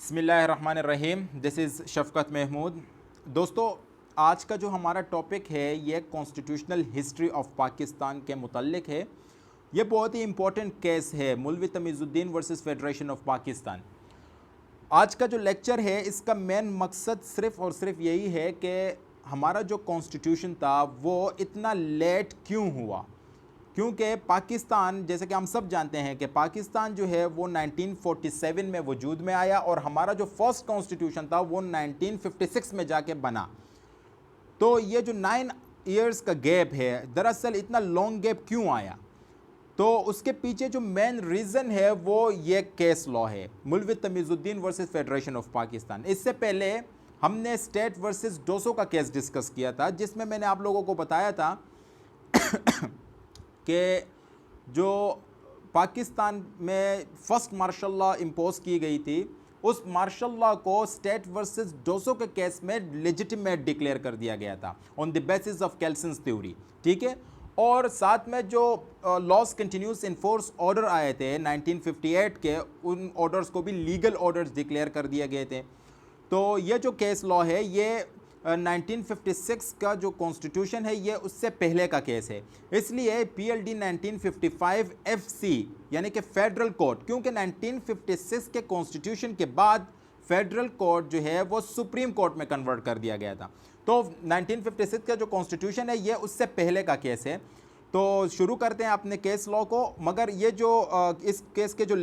बिस्मिल्लाहिर्रहमानिर्रहीम। This is शफ़क़त Mahmood. दोस्तों, आज का जो हमारा टॉपिक है ये कॉन्स्टिट्यूशनल हिस्ट्री ऑफ पाकिस्तान के मुतल्लिक है। ये बहुत ही इंपॉर्टेंट केस है, मौलवी Tamizuddin versus federation of Pakistan. आज का जो लेक्चर है इसका मेन मकसद सिर्फ़ और सिर्फ यही है कि हमारा जो कॉन्स्टिट्यूशन था वो इतना लेट क्यों हुआ। क्योंकि पाकिस्तान, जैसे कि हम सब जानते हैं कि पाकिस्तान जो है वो 1947 में वजूद में आया और हमारा जो फर्स्ट कॉन्स्टिट्यूशन था वो 1956 में जाके बना। तो ये जो 9 इयर्स का गैप है, दरअसल इतना लॉन्ग गैप क्यों आया, तो उसके पीछे जो मेन रीज़न है वो ये केस लॉ है, मौलवी Tamizuddin versus federation of Pakistan. इससे पहले हमने स्टेट वर्सेस डोसो का केस डिस्कस किया था, जिसमें मैंने आप लोगों को बताया था कि जो पाकिस्तान में फर्स्ट मार्शल लॉ इम्पोज की गई थी, उस मार्शल लॉ को स्टेट वर्सेस डोसो के केस में लेजिटिमेट डिक्लेयर कर दिया गया था on the basis of Kelsen's theory. ठीक है। और साथ में जो laws continuous in force order आए थे 1958 के, उन ऑर्डर्स को भी लीगल ऑर्डर्स डिक्लेयर कर दिए गए थे। तो ये जो केस लॉ है ये 1956 का जो कॉन्स्टिट्यूशन है ये उससे पहले का केस है। इसलिए PLD 1955 FC यानी कि फेडरल कोर्ट, क्योंकि 1956 के कॉन्स्टिट्यूशन के बाद फेडरल कोर्ट जो है वो सुप्रीम कोर्ट में कन्वर्ट कर दिया गया था। तो 1956 का जो कॉन्स्टिट्यूशन है ये उससे पहले का केस है। तो शुरू करते हैं अपने केस लॉ को। मगर ये जो इस केस के जो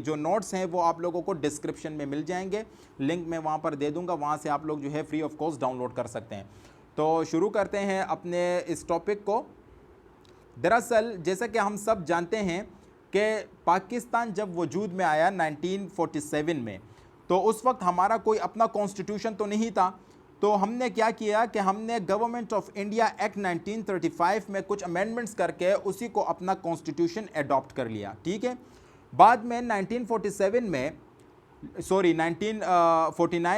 जो नोट्स हैं वो आप लोगों को डिस्क्रिप्शन में मिल जाएंगे, लिंक मैं वहाँ पर दे दूँगा, वहाँ से आप लोग जो है फ्री ऑफ कॉस्ट डाउनलोड कर सकते हैं। तो शुरू करते हैं अपने इस टॉपिक को। दरअसल जैसा कि हम सब जानते हैं कि पाकिस्तान जब वजूद में आया 1947 में, तो उस वक्त हमारा कोई अपना कॉन्स्टिट्यूशन तो नहीं था। तो हमने क्या किया कि हमने गवर्नमेंट ऑफ इंडिया एक्ट 1935 में कुछ अमेंडमेंट्स करके उसी को अपना कॉन्स्टिट्यूशन अडॉप्ट कर लिया। ठीक है। बाद में 1949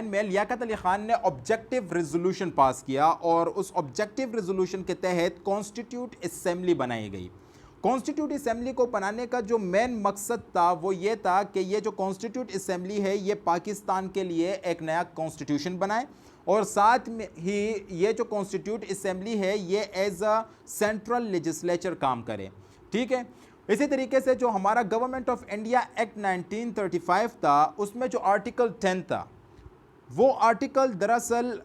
में लियाकत अली ख़ान ने ऑब्जेक्टिव रेजोल्यूशन पास किया और उस ऑब्जेक्टिव रेजोल्यूशन के तहत कॉन्स्टिट्यूट असेंबली बनाई गई। कॉन्स्टिट्यूट असेंबली को बनाने का जो मेन मकसद था वो ये था कि ये जो कॉन्स्टिट्यूट असेंबली है ये पाकिस्तान के लिए एक नया कॉन्स्टिट्यूशन बनाए और साथ में ही ये जो कॉन्स्टिट्यूट असेंबली है ये एज अ सेंट्रल लेजिस्लेचर काम करे। ठीक है। इसी तरीके से जो हमारा गवर्नमेंट ऑफ इंडिया एक्ट 1935 था, उसमें जो आर्टिकल 10 था, वो आर्टिकल दरअसल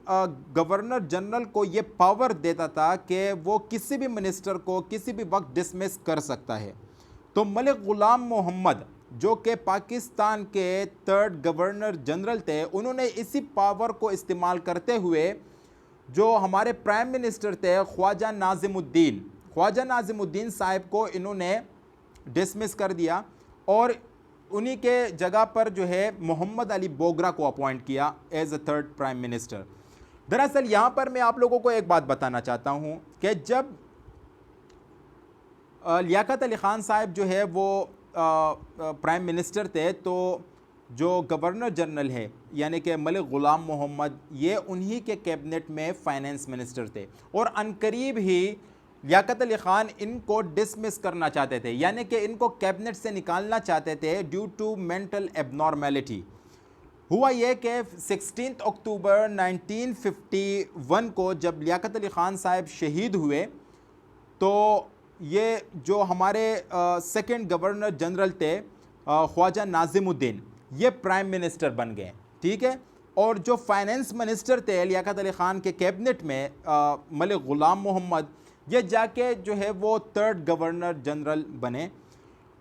गवर्नर जनरल को ये पावर देता था कि वो किसी भी मिनिस्टर को किसी भी वक्त डिसमिस कर सकता है। तो मलिक ग़ुलाम मोहम्मद जो कि पाकिस्तान के 3rd गवर्नर जनरल थे, उन्होंने इसी पावर को इस्तेमाल करते हुए जो हमारे प्राइम मिनिस्टर थे ख्वाजा नाज़िमुद्दीन साहब को इन्होंने डिसमिस कर दिया और उन्हीं के जगह पर जो है मोहम्मद अली बोगरा को अपॉइंट किया as a 3rd prime minister. दरअसल यहाँ पर मैं आप लोगों को एक बात बताना चाहता हूँ कि जब लियाकत अली ख़ान साहब जो है वो प्राइम मिनिस्टर थे, तो जो गवर्नर जनरल है यानी कि मलिक ग़ुलाम मोहम्मद, ये उन्हीं के कैबिनेट में फाइनेंस मिनिस्टर थे और अनकरीब ही लियाकत अली ख़ान इनको डिसमिस करना चाहते थे, यानी कि इनको कैबिनेट से निकालना चाहते थे ड्यू टू मेंटल एबनॉर्मेलिटी। हुआ यह कि 16 अक्टूबर 1951 को जब लियाकत अली ख़ान साहब शहीद हुए, तो ये जो हमारे 2nd गवर्नर जनरल थे ख्वाजा नाज़िमुद्दीन, ये प्राइम मिनिस्टर बन गए। ठीक है। और जो फाइनेंस मिनिस्टर थे लियाकत अली ख़ान के कैबिनेट में मलिक ग़ुलाम मोहम्मद, ये जाके जो है वो 3rd गवर्नर जनरल बने।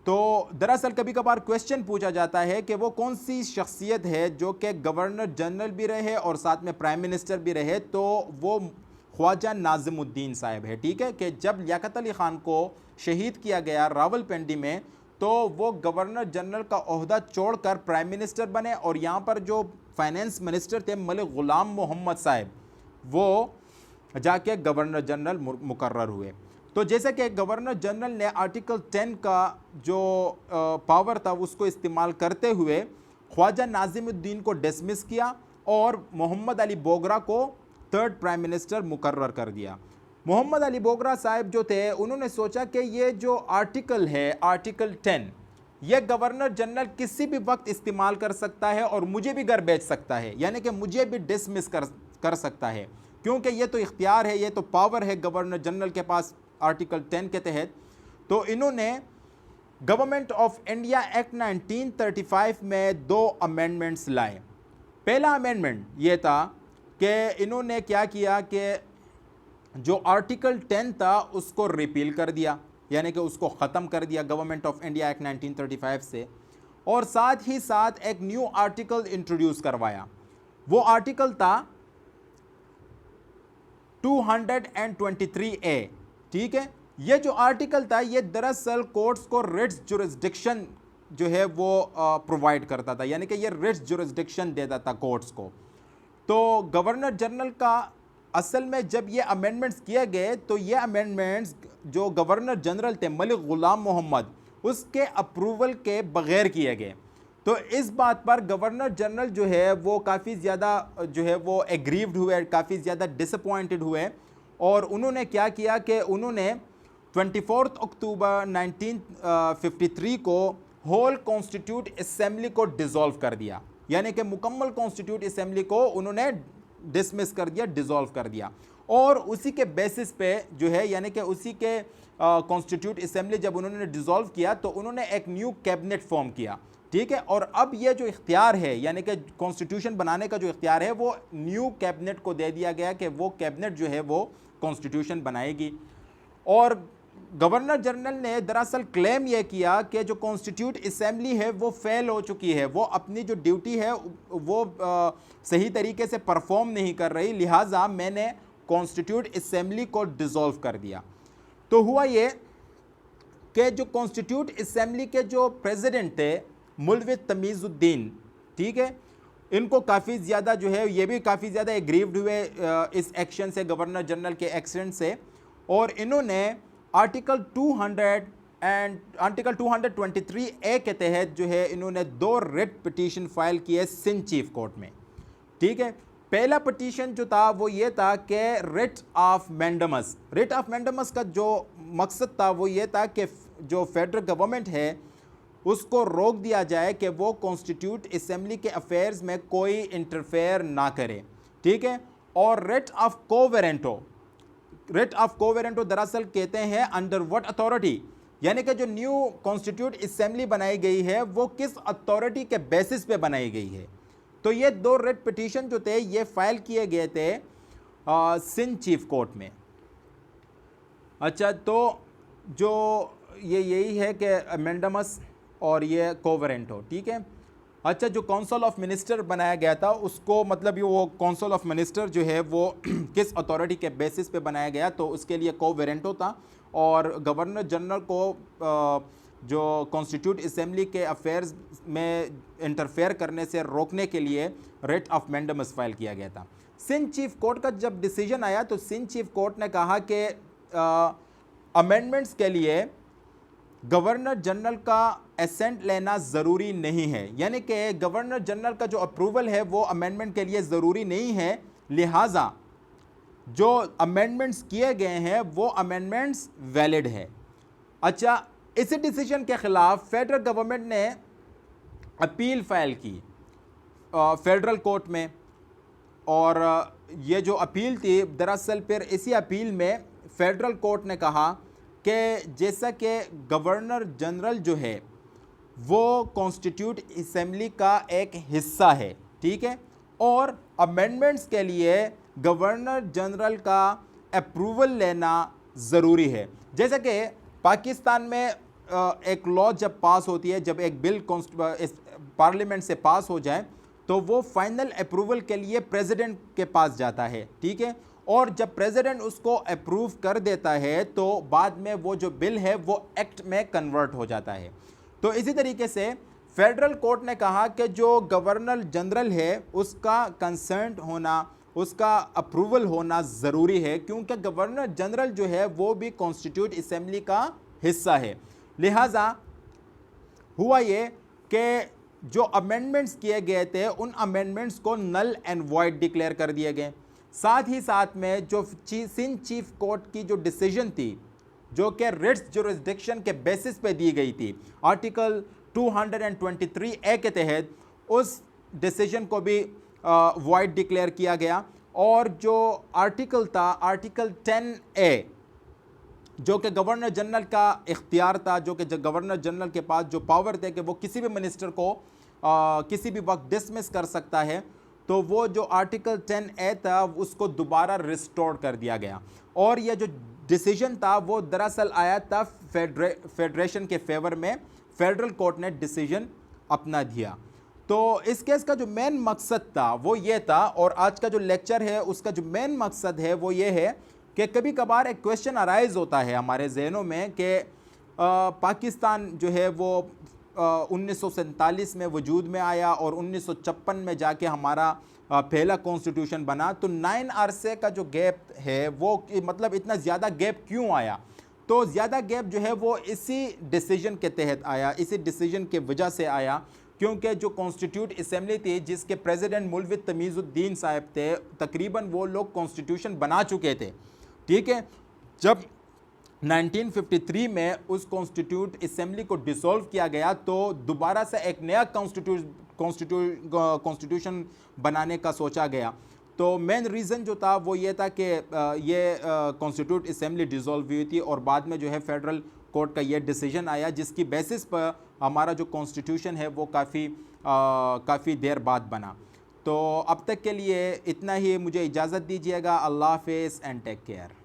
तो दरअसल कभी कभार क्वेश्चन पूछा जाता है कि वो कौन सी शख्सियत है जो कि गवर्नर जनरल भी रहे और साथ में प्राइम मिनिस्टर भी रहे, तो वो ख्वाजा नाज़िमुद्दीन साहब है। ठीक है। कि जब लियाकत अली ख़ान को शहीद किया गया रावलपिंडी में, तो वो गवर्नर जनरल का ओहदा छोड़कर प्राइम मिनिस्टर बने और यहाँ पर जो फाइनेंस मिनिस्टर थे मलिक ग़ुलाम मोहम्मद साहब, वो जाके गवर्नर जनरल मुकर्रर हुए। तो जैसे कि गवर्नर जनरल ने आर्टिकल 10 का जो पावर था उसको इस्तेमाल करते हुए ख्वाजा नाज़िमुद्दीन को डिसमिस किया और मोहम्मद अली बोगरा को 3rd प्राइम मिनिस्टर मुकर्रर कर दिया। मोहम्मद अली बोगरा साहब जो थे, उन्होंने सोचा कि ये जो आर्टिकल है, आर्टिकल 10, यह गवर्नर जनरल किसी भी वक्त इस्तेमाल कर सकता है और मुझे भी घर भेज सकता है, यानी कि मुझे भी डिसमिस कर सकता है, क्योंकि यह तो इख्तियार है, यह तो पावर है गवर्नर जनरल के पास आर्टिकल 10 के तहत। तो इन्होंने गवर्नमेंट ऑफ इंडिया एक्ट 1935 में 2 अमेंडमेंट्स लाए। पहला अमेंडमेंट यह था कि इन्होंने क्या किया कि जो आर्टिकल 10 था उसको रिपील कर दिया, यानी कि उसको ख़त्म कर दिया गवर्नमेंट ऑफ इंडिया एक्ट 1935 से, और साथ ही साथ एक न्यू आर्टिकल इंट्रोड्यूस करवाया। वो आर्टिकल था 223A। ठीक है, ये जो आर्टिकल था ये दरअसल कोर्ट्स को रिट्स जुरिस्डिक्शन जो है वो प्रोवाइड करता था, यानी कि ये रिट्स जुरिस्डिक्शन देता था कोर्ट्स को। तो गवर्नर जनरल का असल में जब ये अमेंडमेंट्स किए गए तो ये अमेंडमेंट्स जो गवर्नर जनरल थे मलिक गुलाम मोहम्मद, उसके अप्रूवल के बगैर किए गए। तो इस बात पर गवर्नर जनरल जो है वो काफ़ी ज़्यादा जो है वो एग्रीव्ड हुए, काफ़ी ज़्यादा डिसअपॉइंटेड हुए, और उन्होंने क्या किया कि उन्होंने 24 अक्टूबर 1953 को होल कॉन्स्टिट्यूट असेंबली को डिसॉल्व कर दिया, यानी कि मुकम्मल कॉन्स्टिट्यूट असेंबली को उन्होंने डिसमिस कर दिया, डिसॉल्व कर दिया। और उसी के बेसिस पे जो है, यानी कि उसी के कॉन्स्टिट्यूट असेंबली जब उन्होंने डिसॉल्व किया तो उन्होंने एक न्यू कैबिनेट फॉर्म किया। ठीक है, और अब ये जो इख्तियार है, यानी कि कॉन्स्टिट्यूशन बनाने का जो इख्तियार है वो न्यू कैबिनेट को दे दिया गया कि वो कैबिनेट जो है वो कॉन्स्टिट्यूशन बनाएगी। और गवर्नर जनरल ने दरअसल क्लेम यह किया कि जो कॉन्स्टिट्यूट असेंबली है वो फेल हो चुकी है, वो अपनी जो ड्यूटी है वो सही तरीके से परफॉर्म नहीं कर रही, लिहाजा मैंने कॉन्स्टिट्यूट असेंबली को डिसॉल्व कर दिया। तो हुआ ये कि जो कॉन्स्टिट्यूट असेंबली के जो प्रेसिडेंट थे मुल्वी तमीज़ुद्दीन, ठीक है, इनको काफ़ी ज़्यादा जो है ये भी काफ़ी ज़्यादा एग्रीव्ड हुए इस एक्शन से, गवर्नर जनरल के एक्शन से, और इन्होंने आर्टिकल 223A के तहत जो है इन्होंने 2 रिट पिटीशन फाइल किए सिंध चीफ कोर्ट में। ठीक है, पहला पिटीशन जो था वो ये था कि writ of mandamus. Writ of mandamus का जो मकसद था वो ये था कि जो फेडरल गवर्नमेंट है उसको रोक दिया जाए कि वो कॉन्स्टिट्यूट असेंबली के अफेयर्स में कोई इंटरफेयर ना करे। ठीक है, और रिट ऑफ कोवेरेंटो, रिट ऑफ कोवेरेंटो दरअसल कहते हैं अंडर व्हाट अथॉरिटी, यानी कि जो न्यू कॉन्स्टिट्यूट असेंबली बनाई गई है वो किस अथॉरिटी के बेसिस पे बनाई गई है। तो ये 2 रिट पिटीशन जो थे ये फाइल किए गए थे सिंध चीफ कोर्ट में। अच्छा, तो जो ये यही है कि मैंडेमस और ये कोवेरेंटो। ठीक है, अच्छा, जो काउंसिल ऑफ मिनिस्टर बनाया गया था उसको, मतलब ये वो काउंसिल ऑफ मिनिस्टर जो है वो किस अथॉरिटी के बेसिस पे बनाया गया, तो उसके लिए कोवेरेंटो था, और गवर्नर जनरल को जो कॉन्स्टिट्यूट असेंबली के अफेयर्स में इंटरफेयर करने से रोकने के लिए रिट ऑफ मैंडेमस फाइल किया गया था। सिंध चीफ कोर्ट का जब डिसीजन आया तो सिंध चीफ कोर्ट ने कहा कि अमेंडमेंट्स के लिए गवर्नर जनरल का एसेंट लेना ज़रूरी नहीं है, यानी कि गवर्नर जनरल का जो अप्रूवल है वो अमेंडमेंट के लिए ज़रूरी नहीं है, लिहाजा जो अमेंडमेंट्स किए गए हैं वो अमेंडमेंट्स वैलिड है। अच्छा, इसी डिसीजन के ख़िलाफ़ फेडरल गवर्नमेंट ने अपील फाइल की फेडरल कोर्ट में, और ये जो अपील थी दरअसल फिर इसी अपील में फेडरल कोर्ट ने कहा कि जैसा कि गवर्नर जनरल जो है वो कॉन्स्टिट्यूट असेंबली का एक हिस्सा है, ठीक है, और अमेंडमेंट्स के लिए गवर्नर जनरल का अप्रूवल लेना ज़रूरी है। जैसा कि पाकिस्तान में एक लॉ जब पास होती है, जब एक बिल पार्लियामेंट से पास हो जाए तो वो फाइनल अप्रूवल के लिए प्रेसिडेंट के पास जाता है, ठीक है, और जब प्रेसिडेंट उसको अप्रूव कर देता है तो बाद में वो जो बिल है वो एक्ट में कन्वर्ट हो जाता है। तो इसी तरीके से फेडरल कोर्ट ने कहा कि जो गवर्नर जनरल है उसका कंसर्न होना, उसका अप्रूवल होना ज़रूरी है, क्योंकि गवर्नर जनरल जो है वो भी कॉन्स्टिट्यूट असेंबली का हिस्सा है। लिहाजा हुआ ये कि जो अमेंडमेंट्स किए गए थे उन अमेंडमेंट्स को नल एंड वॉइड डिक्लेयर कर दिए गए। साथ ही साथ में जो सिंध चीफ कोर्ट की जो डिसीजन थी जो कि रिट्स जुरिस्डिक्शन के बेसिस पे दी गई थी, आर्टिकल 223A के तहत उस डिसीजन को भी वॉइड डिक्लेयर किया गया। और जो आर्टिकल था, आर्टिकल 10A, जो कि गवर्नर जनरल का इख्तियार था, जो कि गवर्नर जनरल के पास जो पावर थे कि वो किसी भी मिनिस्टर को किसी भी वक्त डिसमिस कर सकता है, तो वो जो आर्टिकल 10A था उसको दोबारा रिस्टोर कर दिया गया। और ये जो डिसीजन था वो दरअसल आया था फेडरेशन के फेवर में, फेडरल कोर्ट ने डिसीजन अपना दिया। तो इस केस का जो मेन मकसद था वो ये था, और आज का जो लेक्चर है उसका जो मेन मकसद है वो ये है कि कभी कभार एक क्वेश्चन अराइज होता है हमारे जहनों में कि पाकिस्तान जो है वो 1947 में वजूद में आया और 1956 में जाके हमारा पहला कॉन्स्टिट्यूशन बना। तो 9 अरसे का जो गैप है वो मतलब इतना ज़्यादा गैप क्यों आया? तो ज़्यादा गैप जो है वो इसी डिसीजन के तहत आया, इसी डिसीजन के वजह से आया, क्योंकि जो कॉन्स्टिट्यूट असम्बली थी जिसके प्रेसिडेंट मौलवी तमीज़ुद्दीन साहब थे, तकरीबन वो लोग कॉन्स्टिट्यूशन बना चुके थे। ठीक है, जब 1953 में उस कॉन्स्टिट्यूट असम्बली को डिसॉल्व किया गया तो दोबारा से एक नया कॉन्स्टिट्यूशन बनाने का सोचा गया। तो मेन रीज़न जो था वो ये था कि ये कॉन्स्टिट्यूट असम्बली डिसॉल्व हुई थी और बाद में जो है फेडरल कोर्ट का ये डिसीजन आया, जिसकी बेसिस पर हमारा जो कॉन्स्टिट्यूशन है वो काफ़ी देर बाद बना। तो अब तक के लिए इतना ही, मुझे इजाज़त दीजिएगा। अल्लाह हाफ़िज़ एंड टेक केयर।